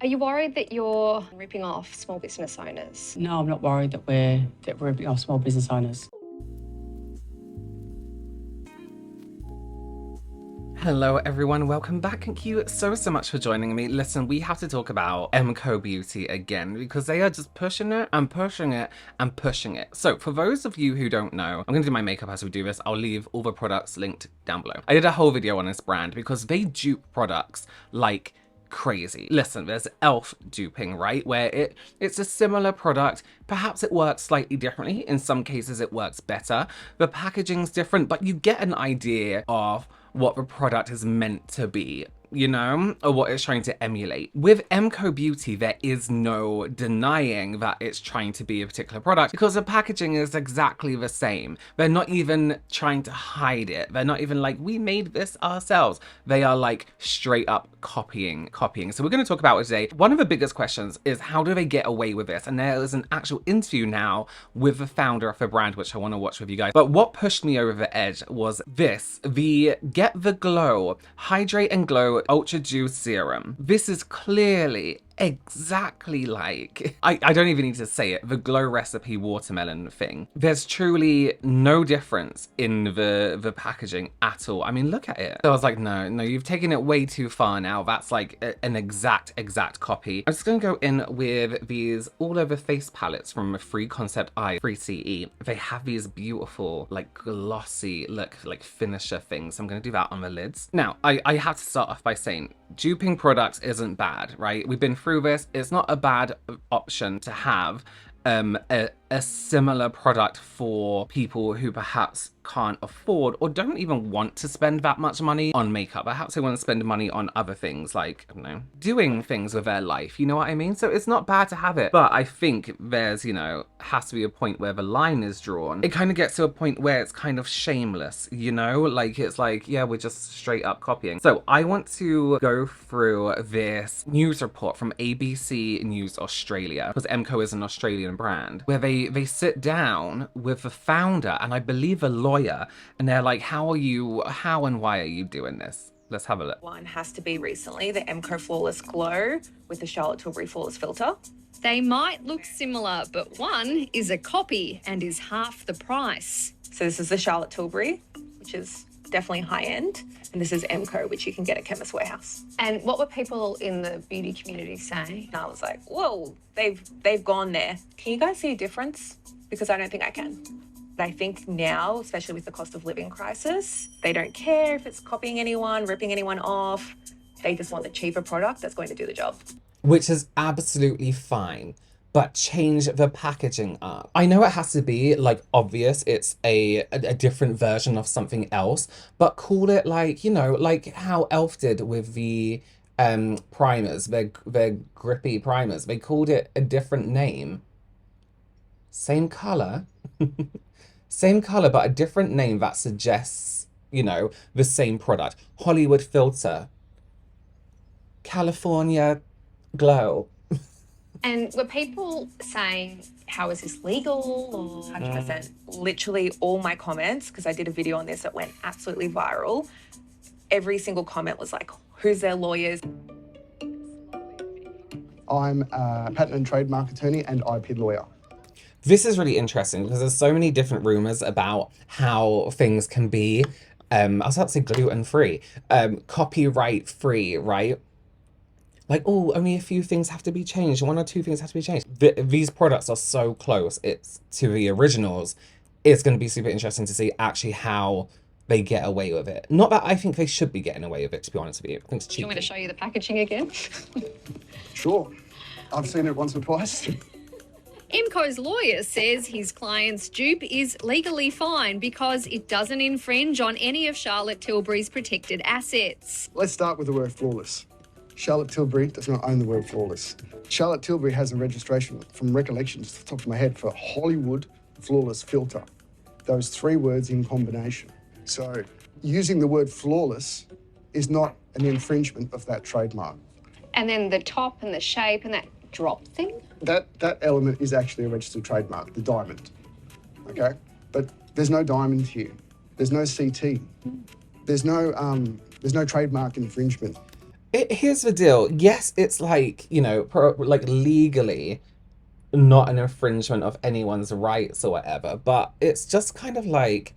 Are you worried that you're ripping off small business owners? No, I'm not worried that we're ripping off small business owners. Hello everyone, welcome back. Thank you so much for joining me. Listen, we have to talk about KBeauty again because they are just pushing it and pushing it and pushing it. So for those of you who don't know, I'm gonna do my makeup as we do this. I'll leave all the products linked down below. I did a whole video on this brand because they dupe products like crazy. Listen, there's e.l.f. duping, right? Where it's a similar product. Perhaps it works slightly differently. In some cases it works better. The packaging's different, but you get an idea of what the product is meant to be, you know, or what it's trying to emulate. With KBeauty, there is no denying that it's trying to be a particular product because the packaging is exactly the same. They're not even trying to hide it. They're not even like, we made this ourselves. They are like straight up copying. So we're going to talk about it today. One of the biggest questions is how do they get away with this? And there is an actual interview now with the founder of the brand, which I want to watch with you guys. But what pushed me over the edge was this, the Get the Glow Hydrate and Glow Ultra Juice Serum. This is clearly exactly like, I don't even need to say it, the Glow Recipe watermelon thing. There's truly no difference in the packaging at all. I mean, look at it. So I was like, no, you've taken it way too far now. That's like an exact copy. I'm just gonna go in with these all over face palettes from Free Concept Eye, Free CE. They have these beautiful, like glossy look, like finisher things. So I'm gonna do that on the lids. Now, I have to start off by saying, duping products isn't bad, right? We've been through this. It's not a bad option to have a similar product for people who perhaps can't afford or don't even want to spend that much money on makeup. Perhaps they want to spend money on other things like, I don't know, doing things with their life, you know what I mean? So it's not bad to have it, but I think there's, you know, has to be a point where the line is drawn. It kind of gets to a point where it's kind of shameless, you know? Like, it's like, yeah, we're just straight up copying. So I want to go through this news report from ABC News Australia, because MCO is an Australian brand, where they sit down with the founder and I believe a lawyer, and they're like, how and why are you doing this? Let's have a look. One has to be recently the MCO Flawless Glow with the Charlotte Tilbury Flawless Filter. They might look similar, but one is a copy and is half the price. So this is the Charlotte Tilbury, which is definitely high end, and this is MCO, which you can get at Chemist Warehouse. And what were people in the beauty community saying? And I was like, whoa, they've gone there. Can you guys see a difference? Because I don't think I can. I think now, especially with the cost of living crisis, they don't care if it's copying anyone, ripping anyone off. They just want the cheaper product that's going to do the job. Which is absolutely fine, but change the packaging up. I know it has to be like obvious, it's a different version of something else, but call it like, you know, like how e.l.f. did with the primers, their grippy primers. They called it a different name. Same color. Same color, but a different name that suggests, you know, the same product. Hollywood Filter. California Glow. And were people saying, how is this legal? Or 100%. Literally all my comments, because I did a video on this that went absolutely viral, every single comment was like, who's their lawyers? I'm a patent and trademark attorney and IP lawyer. This is really interesting because there's so many different rumors about how things can be, I was about to say gluten-free, copyright-free, right? Like, oh, only a few things have to be changed. One or two things have to be changed. These products are so close to the originals. It's going to be super interesting to see actually how they get away with it. Not that I think they should be getting away with it, to be honest with you. I think it's cheeky. do you want me to show you the packaging again? Sure. I've seen it once or twice. MCO's lawyer says his client's dupe is legally fine because it doesn't infringe on any of Charlotte Tilbury's protected assets. Let's start with the word flawless. Charlotte Tilbury does not own the word flawless. Charlotte Tilbury has a registration, from recollection, just off the top of my head, for Hollywood Flawless Filter. Those three words in combination. So using the word flawless is not an infringement of that trademark. And then the top and the shape and that drop thing? That element is actually a registered trademark, the diamond, okay? But there's no diamond here. There's no CT. There's no trademark infringement. Here's the deal. Yes, it's like, you know, like legally not an infringement of anyone's rights or whatever, but it's just kind of like,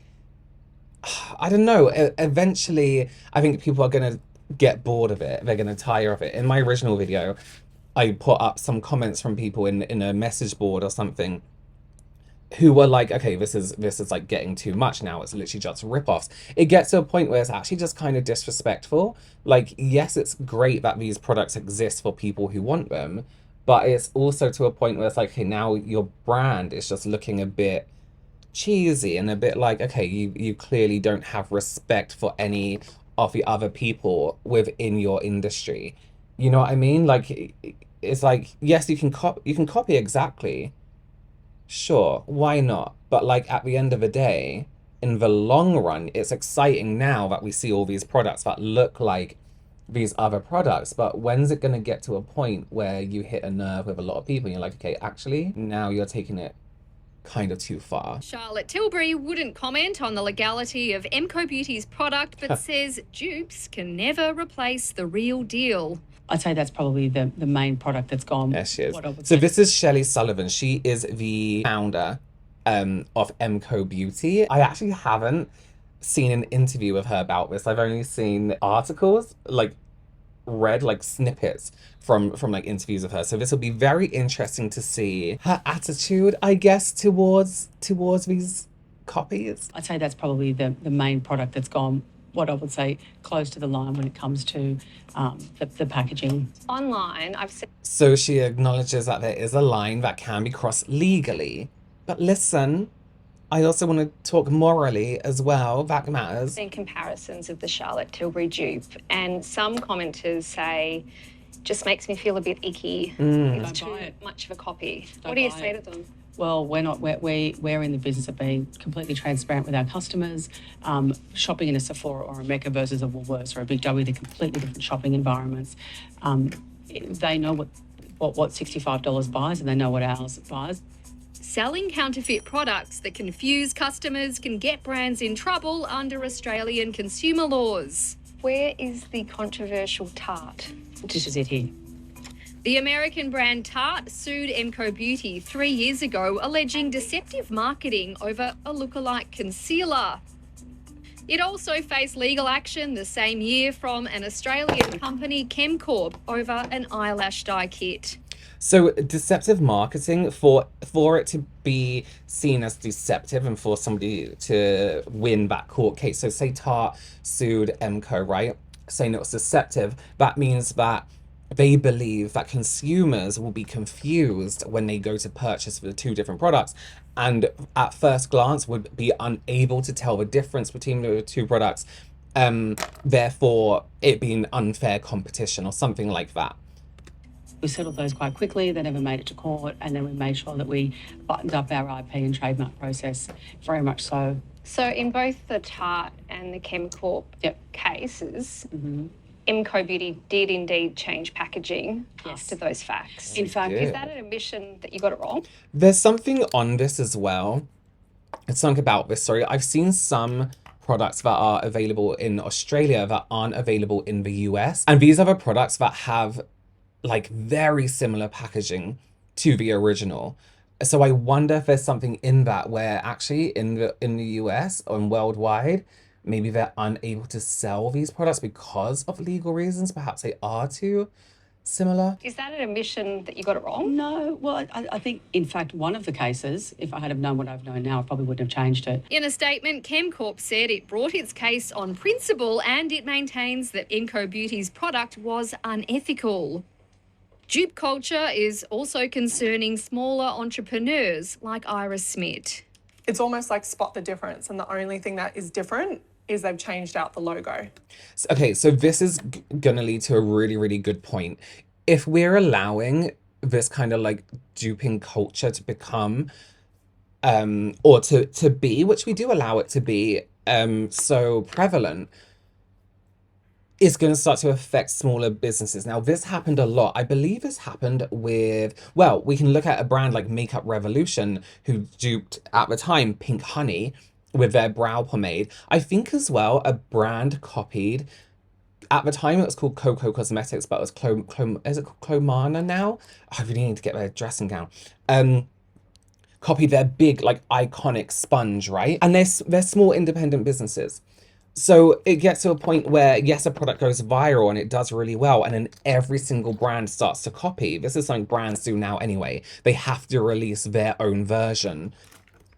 I don't know. Eventually, I think people are going to get bored of it. They're going to tire of it. In my original video, I put up some comments from people in a message board or something who were like, okay, this is like getting too much now. It's literally just rip-offs. It gets to a point where it's actually just kind of disrespectful. Like, yes, it's great that these products exist for people who want them, but it's also to a point where it's like, okay, now your brand is just looking a bit cheesy and a bit like, okay, you clearly don't have respect for any of the other people within your industry. You know what I mean? Like, it's like, yes, you can copy exactly. Sure, why not? But like at the end of the day, in the long run, it's exciting now that we see all these products that look like these other products. But when's it going to get to a point where you hit a nerve with a lot of people and you're like, okay, actually, now you're taking it kind of too far. Charlotte Tilbury wouldn't comment on the legality of KBeauty's product, but says dupes can never replace the real deal. I'd say that's probably the main product that's gone. Yes, she is. So this is Shelley Sullivan. She is the founder of KBeauty. I actually haven't seen an interview with her about this. I've only seen articles, like read like snippets from like interviews of her. So this will be very interesting to see her attitude, I guess, towards these copies. I'd say that's probably the main product that's gone, what I would say, close to the line when it comes to the packaging. Online, I've seen. So she acknowledges that there is a line that can be crossed legally. But listen, I also want to talk morally as well. That matters. Seen comparisons of the Charlotte Tilbury dupe, and some commenters say, just makes me feel a bit icky. It's too much of a copy. What do you say to them? Well, we're in the business of being completely transparent with our customers. Shopping in a Sephora or a Mecca versus a Woolworths or a Big W, they're completely different shopping environments. They know what $65 buys, and they know what ours buys. Selling counterfeit products that confuse customers can get brands in trouble under Australian consumer laws. Where is the controversial Tarte? This is it here. The American brand Tarte sued KBeauty 3 years ago, alleging deceptive marketing over a lookalike concealer. It also faced legal action the same year from an Australian company, Chemcorp, over an eyelash dye kit. So deceptive marketing, for it to be seen as deceptive and for somebody to win that court case. So say Tarte sued MCO, right? Saying it was deceptive, that means that they believe that consumers will be confused when they go to purchase the two different products, and at first glance would be unable to tell the difference between the two products, therefore it being unfair competition or something like that. We settled those quite quickly. They never made it to court, and then we made sure that we buttoned up our IP and trademark process very much so. So in both the Tarte and the Chemcorp cases, KBeauty did indeed change packaging after those facts. In fact, is that an admission that you got it wrong? There's something on this as well. It's something about this, sorry. I've seen some products that are available in Australia that aren't available in the US. And these are the products that have like very similar packaging to the original. So I wonder if there's something in that where actually in the US and worldwide, maybe they're unable to sell these products because of legal reasons. Perhaps they are too similar. Is that an admission that you got it wrong? No, well, I think, in fact, one of the cases, if I had have known what I've known now, I probably wouldn't have changed it. In a statement, Chemcorp said it brought its case on principle and it maintains that KBeauty's product was unethical. Dupe culture is also concerning smaller entrepreneurs like Iris Smith. It's almost like spot the difference, and the only thing that is different is they've changed out the logo. Okay, so this is gonna lead to a really, really good point. If we're allowing this kind of like duping culture to become, or to be, which we do allow it to be, so prevalent, is going to start to affect smaller businesses. Now, this happened a lot. I believe this happened with, well, we can look at a brand like Makeup Revolution, who duped, at the time, Pink Honey with their brow pomade. I think as well, a brand copied At the time, it was called Coco Cosmetics, but it was is it called Clomana now? I really need to get their dressing gown. Copy their big, like, iconic sponge, right? And they're small independent businesses. So it gets to a point where, yes, a product goes viral and it does really well, and then every single brand starts to copy. This is something brands do now anyway. They have to release their own version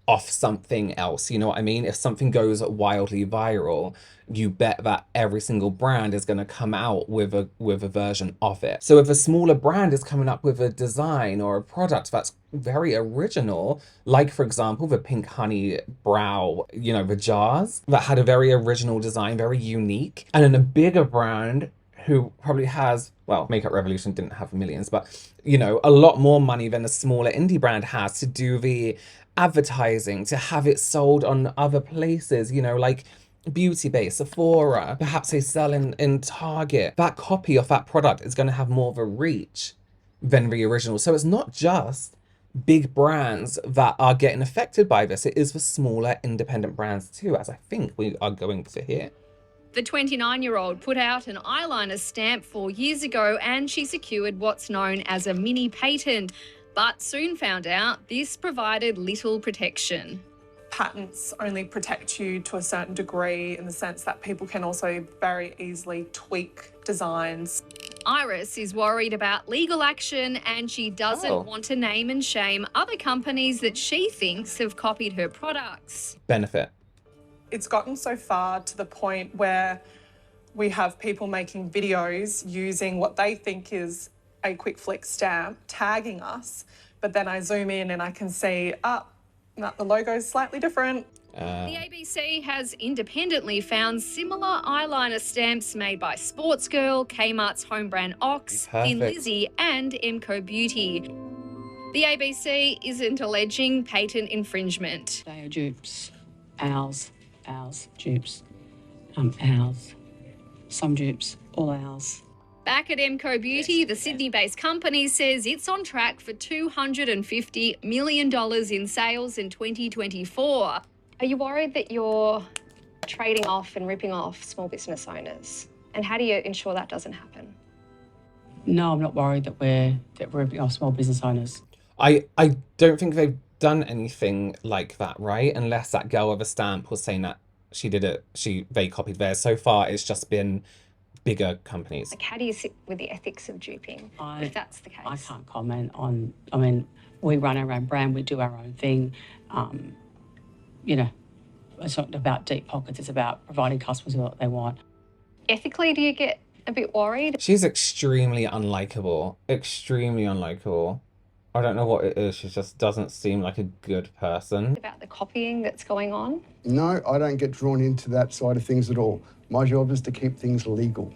off something else. You know what I mean? If something goes wildly viral, you bet that every single brand is going to come out with a version of it. So if a smaller brand is coming up with a design or a product that's very original, like for example the pink honey brow, you know, the jars that had a very original design, very unique, and then a bigger brand who probably has, well, Makeup Revolution didn't have millions, but, you know, a lot more money than a smaller indie brand has to do the advertising, to have it sold on other places, you know, like Beauty Bay, Sephora, perhaps they sell in Target. That copy of that product is going to have more of a reach than the original. So it's not just big brands that are getting affected by this. It is the smaller independent brands too, as I think we are going to hear. The 29-year-old put out an eyeliner stamp 4 years ago and she secured what's known as a mini patent, but soon found out this provided little protection. Patents only protect you to a certain degree in the sense that people can also very easily tweak designs. Iris is worried about legal action and she doesn't want to name and shame other companies that she thinks have copied her products. Benefit. It's gotten so far to the point where we have people making videos using what they think is a quick flick stamp, tagging us, but then I zoom in and I can see, that the logo's slightly different. The ABC has independently found similar eyeliner stamps made by Sportsgirl, Kmart's home brand Ox, Thin Lizzy and KBeauty. The ABC isn't alleging patent infringement. They are dupes. Ours, dupes. Ours. Some dupes, all ours. Back at KBeauty, the Sydney-based company says it's on track for $250 million in sales in 2024. Are you worried that you're trading off and ripping off small business owners? And how do you ensure that doesn't happen? No, I'm not worried that we're ripping off small business owners. I don't think they've done anything like that, right? Unless that girl with a stamp was saying that she did it, they copied theirs. So far, it's just been bigger companies. Like, how do you sit with the ethics of duping, if that's the case? I can't comment on, I mean, we run our own brand, we do our own thing. You know, it's not about deep pockets, it's about providing customers with what they want. Ethically, do you get a bit worried? She's extremely unlikable. Extremely unlikable. I don't know what it is, she just doesn't seem like a good person. About the copying that's going on? No, I don't get drawn into that side of things at all. My job is to keep things legal.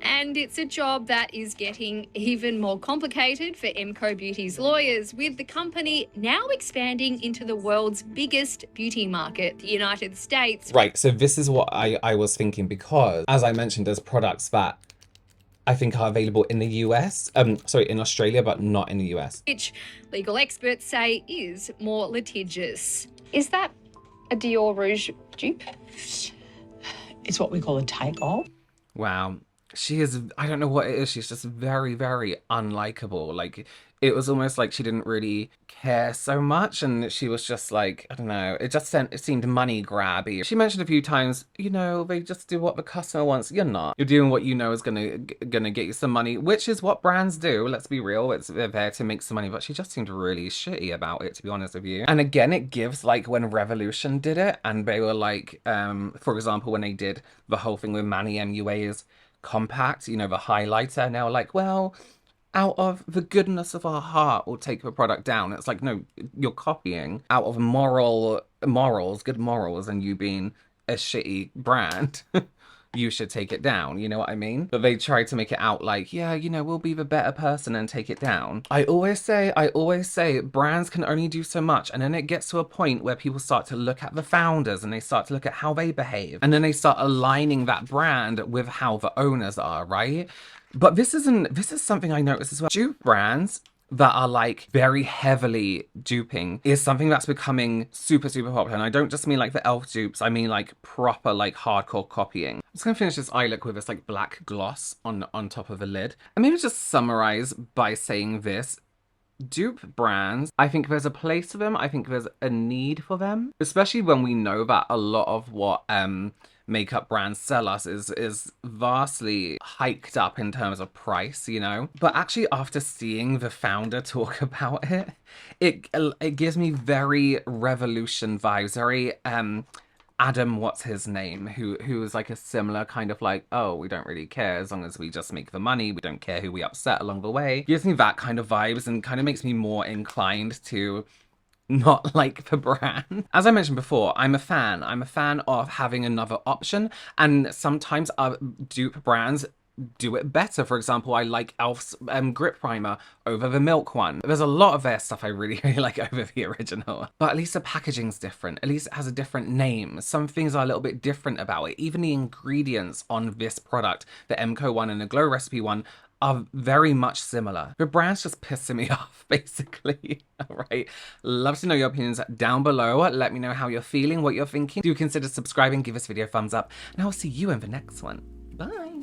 And it's a job that is getting even more complicated for KBeauty's lawyers, with the company now expanding into the world's biggest beauty market, the United States. Right, so this is what I was thinking, because, as I mentioned, there's products that I think are available in the US, in Australia, but not in the US. Which legal experts say is more litigious. Is that a Dior Rouge dupe? It's what we call a take-off. Wow. She is, I don't know what it is, she's just very, very unlikable. Like, it was almost like she didn't really care so much, and she was just like, I don't know, it seemed money grabby. She mentioned a few times, you know, they just do what the customer wants. You're not. You're doing what you know is gonna get you some money, which is what brands do, let's be real. They're there to make some money, but she just seemed really shitty about it, to be honest with you. And again, it gives, like, when Revolution did it, and they were like, for example, when they did the whole thing with Manny MUA's compact, you know, the highlighter, and they were like, well, out of the goodness of our heart, we'll take the product down. It's like, no, you're copying out of good morals, and you being a shitty brand. You should take it down, you know what I mean? But they tried to make it out like, yeah, you know, we'll be the better person and take it down. I always say brands can only do so much, and then it gets to a point where people start to look at the founders and they start to look at how they behave, and then they start aligning that brand with how the owners are, right? But this is something I noticed as well. Dupe brands that are like very heavily duping is something that's becoming super, super popular. And I don't just mean like the elf dupes, I mean like proper like hardcore copying. just gonna finish this eye look with this like black gloss on top of the lid. And maybe just summarize by saying this. Dupe brands, I think there's a place for them. I think there's a need for them, especially when we know that a lot of what makeup brands sell us is vastly hiked up in terms of price, you know. But actually, after seeing the founder talk about it, it gives me very Revolution vibes, very Adam, what's his name, who is like a similar kind of like, oh, we don't really care as long as we just make the money. We don't care who we upset along the way. Gives me that kind of vibes and kind of makes me more inclined to not like the brand. As I mentioned before, I'm a fan. I'm a fan of having another option, and sometimes dupe brands do it better. For example, I like e.l.f.'s grip primer over the Milk one. There's a lot of their stuff I really like over the original. But at least the packaging's different. At least it has a different name. Some things are a little bit different about it. Even the ingredients on this product, the MCO one and the Glow Recipe one, are very much similar. The brand's just pissing me off, basically. All right. Love to know your opinions down below. Let me know how you're feeling, what you're thinking. Do consider subscribing, give this video a thumbs up, and I'll see you in the next one. Bye.